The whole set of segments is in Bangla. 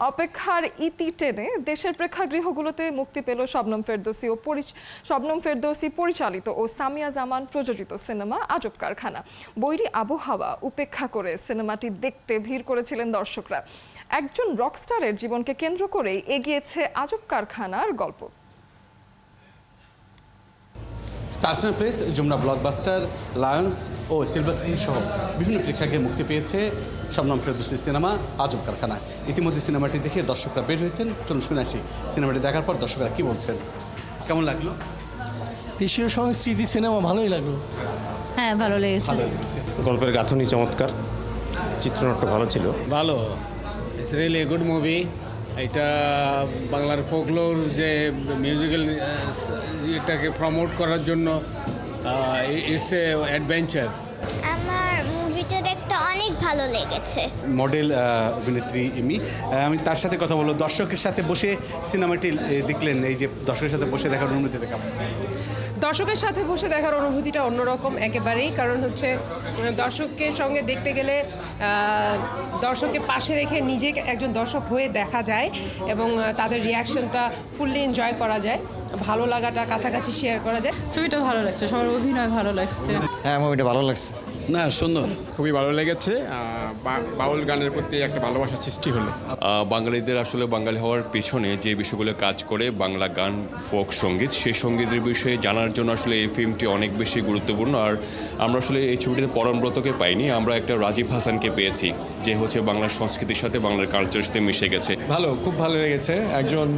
অপেক্ষার ইতি টেনে দেশের প্রেক্ষাগৃহগুলোতে মুক্তি পেল শবনম ফেরদৌসি পরিচালিত ও সামিয়া জামান প্রযোজিত সিনেমা আজব কারখানা। বৈরী আবহাওয়া উপেক্ষা করে সিনেমাটি দেখতে ভিড় করেছিলেন দর্শকরা। একজন রকস্টারের জীবনকে কেন্দ্র করেই এগিয়েছে আজব কারখানার গল্প। স্টার প্রেস, যমুনা ব্লকবাস্টার, লায়ন্স ও সিলভার স্ক্রিন সহ বিভিন্ন প্রেক্ষাগৃহে মুক্তি পেয়েছে শবনম ফেরদৌসির সিনেমা আজব কারখানা। ইতিমধ্যে সিনেমাটি দেখে দর্শকরা বের হয়েছেন। চলুন শুনে আসি সিনেমাটি দেখার পর দর্শকরা কি বলছেন। কেমন লাগলো? দেশীয় সংস্কৃতি সিনেমা ভালোই লাগলো। হ্যাঁ, ভালো লেগেছে। গল্পের গাঁথনি চমৎকার, চিত্রনাট্য ভালো ছিল। ভালো, ইটস রিয়েলি গুড মুভি। এটা বাংলার ফোকলোর যে মিউজিক্যাল এটাকে প্রমোট করার জন্য ইটস এ অ্যাডভেঞ্চার। আমার মুভিটা দেখতে অনেক ভালো লেগেছে। মডেল অভিনেত্রী এমি, আমি তার সাথে কথা বলবো। দর্শকের সাথে বসে সিনেমাটি দেখলেন, এই যে দর্শকের সাথে বসে দেখার অনুমতিটা কেমন? দর্শকের সাথে বসে দেখার অনুভূতিটা অন্যরকম একেবারেই। কারণ হচ্ছে দর্শকের সঙ্গে দেখতে গেলে দর্শককে পাশে রেখে নিজে একজন দর্শক হয়ে দেখা যায় এবং তাদের রিয়াকশনটা ফুললি এনজয় করা যায়, ভালো লাগাটা কাছাকাছি শেয়ার করা যায়। ছবিটা ভালো লাগছে, সবার অভিনয় ভালো লাগছে। হ্যাঁ, মুভিটা ভালো লাগছে। না, সুন্দর, খুবই ভালো লেগেছে। বাউল গানের প্রতি একটা ভালোবাসার সৃষ্টি হলো। বাঙালিদের আসলে বাঙালি হওয়ার পেছনে যে বিষয়গুলো কাজ করে বাংলা গান, ফোক সঙ্গীত, সেই সঙ্গীতের বিষয়ে জানার জন্য আসলে এই ফিল্মটি অনেক বেশি গুরুত্বপূর্ণ। আর আমরা আসলে এই ছবিটিতে পরমব্রতকে পাইনি, আমরা একটা রাজীব হাসানকে পেয়েছি, যে হচ্ছে বাংলার সংস্কৃতির সাথে বাংলার কালচারের সাথে মিশে গেছে। ভালো, খুব ভালো লেগেছে। একজন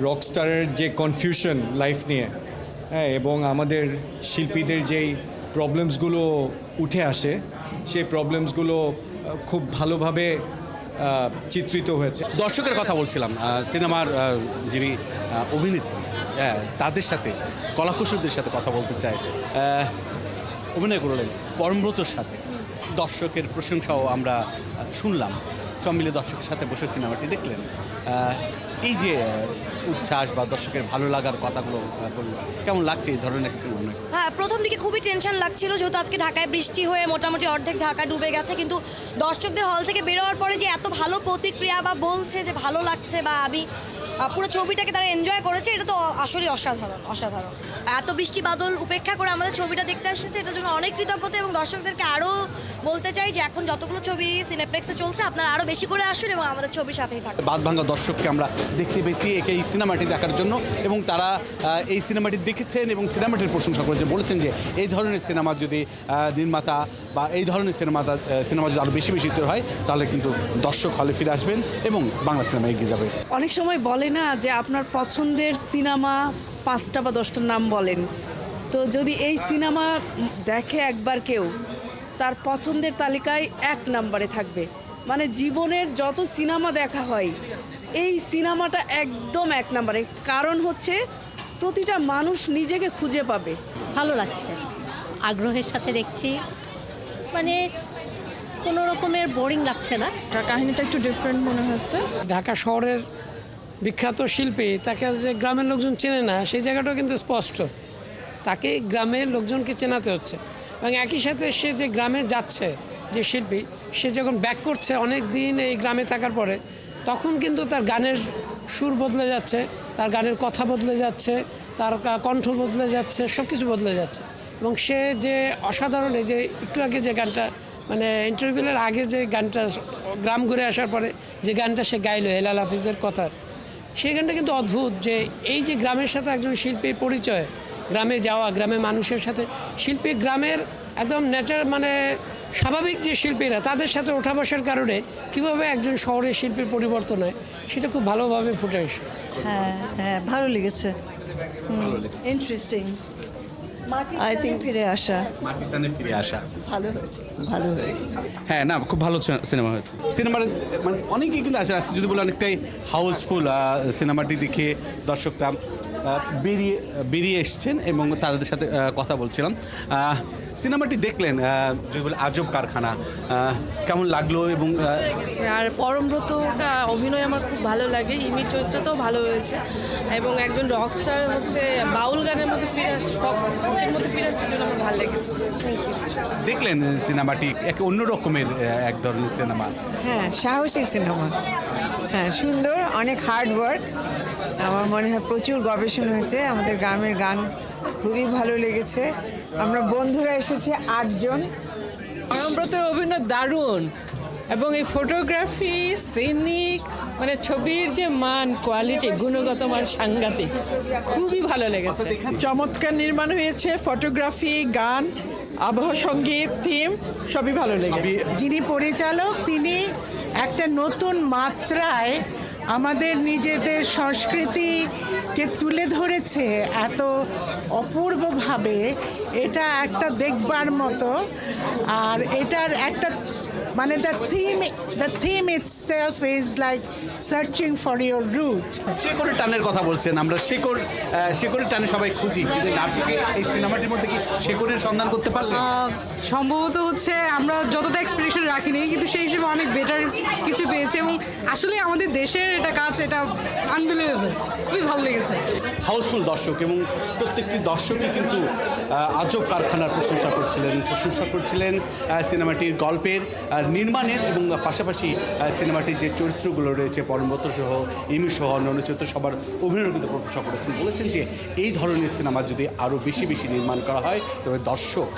রকস্টারের যে কনফিউশন লাইফ নিয়ে, হ্যাঁ, এবং আমাদের শিল্পীদের যেই প্রবলেমসগুলো উঠে আসে, সেই প্রবলেমসগুলো খুব ভালোভাবে চিত্রিত হয়েছে। দর্শকের কথা বলছিলাম। সিনেমার যিনি অভিনেত্রী, তাদের সাথে, কলাকুশলীদের সাথে কথা বলতে চাই। অভিনয় করলেন পরমব্রতর সাথে, দর্শকের প্রশংসাও আমরা শুনলাম। সব মিলে দর্শকের সাথে বসে সিনেমাটি দেখলেন। এই যে উচ্ছ্বাস বা দর্শকের ভালো লাগার কথাগুলো বললো, কেমন লাগছে এই ধরনের একটা সিনেমা? হ্যাঁ, প্রথম দিকে খুবই টেনশন লাগছিল, যেহেতু আজকে ঢাকায় বৃষ্টি হয়ে মোটামুটি অর্ধেক ঢাকা ডুবে গেছে। কিন্তু দর্শকদের হল থেকে বেরোয়ার পরে যে এত ভালো প্রতিক্রিয়া বা বলছে যে ভালো লাগছে বা আমি পুরো ছবিটাকে তারা এনজয় করেছে, এটা তো আসলেই অসাধারণ। এত বৃষ্টি বাদল উপেক্ষা করে আমাদের ছবিটা দেখতে এসেছে, এটার জন্য অনেক কৃতজ্ঞতা। এবং দর্শকদেরকে আরও বলতে চাই যে এখন যতগুলো ছবি সিনেপ্লেক্সে চলছে, আপনারা আরও বেশি করে আসুন এবং আমাদের ছবির সাথেই থাকুন। বাদভাঙ্গা দর্শককে আমরা দেখতে পেয়েছি এই সিনেমাটি দেখার জন্য, এবং তারা এই সিনেমাটি দেখেছেন এবং সিনেমাটির প্রশংসা করেছে। বলেছেন যে এই ধরনের সিনেমা যদি নির্মাতা বা এই ধরনের সিনেমা যদি আরও বেশি তৈরি হয়, তাহলে কিন্তু দর্শক হলে ফিরে আসবেন এবং বাংলা সিনেমা এগিয়ে যাবে। অনেক সময় বলে না যে আপনার পছন্দের সিনেমা 5টা বা 10টার নাম বলেন, তো যদি এই সিনেমা দেখে একবার কেউ, তার পছন্দের তালিকায় 1 নম্বরে থাকবে। মানে জীবনের যত সিনেমা দেখা হয়, এই সিনেমাটা একদম 1 নম্বরে। কারণ হচ্ছে প্রতিটা মানুষ নিজেকে খুঁজে পাবে। ভালো লাগছে, আগ্রহের সাথে দেখছি, মানে কোনো রকমের বোরিং লাগছে না। কাহিনীটা একটু ডিফারেন্ট মনে হচ্ছে। ঢাকা শহরের বিখ্যাত শিল্পী, তাকে যে গ্রামের লোকজন চেনে না, সেই জায়গাটাও কিন্তু স্পষ্ট। তাকে গ্রামের লোকজনকে চেনাতে হচ্ছে, এবং একই সাথে সে যে গ্রামে যাচ্ছে, যে শিল্পী, সে যখন ব্যাক করছে অনেক দিন এই গ্রামে থাকার পরে, তখন কিন্তু তার গানের সুর বদলে যাচ্ছে, তার গানের কথা বদলে যাচ্ছে, তার কণ্ঠ বদলে যাচ্ছে, সব কিছু বদলে যাচ্ছে। এবং সে যে অসাধারণ, এই যে একটু আগে যে গানটা, মানে ইন্টারভিউয়ের আগে যে গানটা, গ্রাম ঘুরে আসার পরে যে গানটা সে গাইলো হেলাল হাফিজের কথার, সেই গানটা কিন্তু অদ্ভুত। যে এই যে গ্রামের সাথে একজন শিল্পীর পরিচয়, গ্রামে যাওয়া, গ্রামের মানুষের সাথে, শিল্পী গ্রামের একদম ন্যাচারাল, মানে স্বাভাবিক যে শিল্পীরা, তাদের সাথে ওঠা বসার কারণে কীভাবে একজন শহরের শিল্পীর পরিবর্তন হয়, সেটা খুব ভালোভাবে ফুটে এসে। হ্যাঁ, ভালো লেগেছে, ইন্টারেস্টিং। আই থিঙ্ক ফিরে আসা ভালো হয়েছে। হ্যাঁ, না, খুব ভালো সিনেমা হয়েছে। সিনেমার মানে অনেকেই কিন্তু আছে আজকে, যদি বলে অনেকটাই হাউসফুল। সিনেমাটি দেখে দর্শকরা বেরিয়ে এসছেন এবং তাদের সাথে কথা বলছিলাম। সিনেমাটি দেখলেন, যদি বলে আজব কারখানা, কেমন লাগলো? এবং আর পরমব্রতটা অভিনয় আমার খুব ভালো লাগে, ইমি চরিত্রটাও ভালো হয়েছে। এবং একজন রকস্টার হচ্ছে বাউল গানের মধ্যে ফিরে আসছে, জন্য আমার ভালো লেগেছে। Thank you. দেখলেন সিনেমাটি এক অন্য রকমের এক ধরনের সিনেমা। হ্যাঁ, সাহসী সিনেমা। হ্যাঁ, সুন্দর, অনেক হার্ড ওয়ার্ক। আমার মনে হয় প্রচুর গবেষণা হয়েছে। আমাদের গ্রামের গান খুবই ভালো লেগেছে। আমরা বন্ধুরা এসেছি 8 জন। পরমব্রতের অভিনয় দারুণ, এবং এই ফটোগ্রাফি, সিনিক, মানে ছবির যে মান, কোয়ালিটি, গুণগত মান সাংঘাতিক, খুবই ভালো লেগেছে। চমৎকার নির্মাণ হয়েছে, ফটোগ্রাফি, গান, আবহাওয়া, সঙ্গীত, থিম সবই ভালো লেগেছে। যিনি পরিচালক তিনি একটা নতুন মাত্রায় আমাদের নিজেদের সংস্কৃতিকে তুলে ধরেছে এত অপূর্বভাবে। এটা একটা দেখবার মতো। আর এটার একটা মানে the theme itself is like searching for your root. শেকড়ের টানের কথা বলছেন, আমরা শেকড়ের টানে সবাই খুঁজি, কিন্তু নাটকে এই সিনেমাটির মধ্যে কি শেকড়ের সন্ধান করতে পারলেন? সম্ভবত হচ্ছে আমরা যতটা এক্সপেকটেশন রাখিনি, কিন্তু সেই হিসেবে অনেক বেটার কিছু পেয়েছি, এবং আসলে আমাদের দেশের এটা কাজ, এটা আনবিলিভেবল, খুবই ভালো লেগেছে। হাউসফুল দর্শক, এবং প্রত্যেকটি দর্শকই কিন্তু আজব কারখানার প্রশংসা করছিলেন সিনেমাটির গল্পের, নির্মাণের, এবং পাশাপাশি সিনেমাটির যে চরিত্রগুলো রয়েছে, পরমব্রত সহ, ইমি সহ অন্যান্য চরিত্র সবার অভিনয় কিন্তু প্রশংসা করেছেন। বলেছেন যে এই ধরনের সিনেমা যদি আরও বেশি নির্মাণ করা হয় তবে দর্শক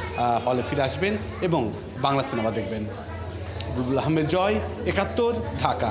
হলে ফিরে আসবেন এবং বাংলা সিনেমা দেখবেন। বুলবুল আহমেদ জয়, ৭১, ঢাকা।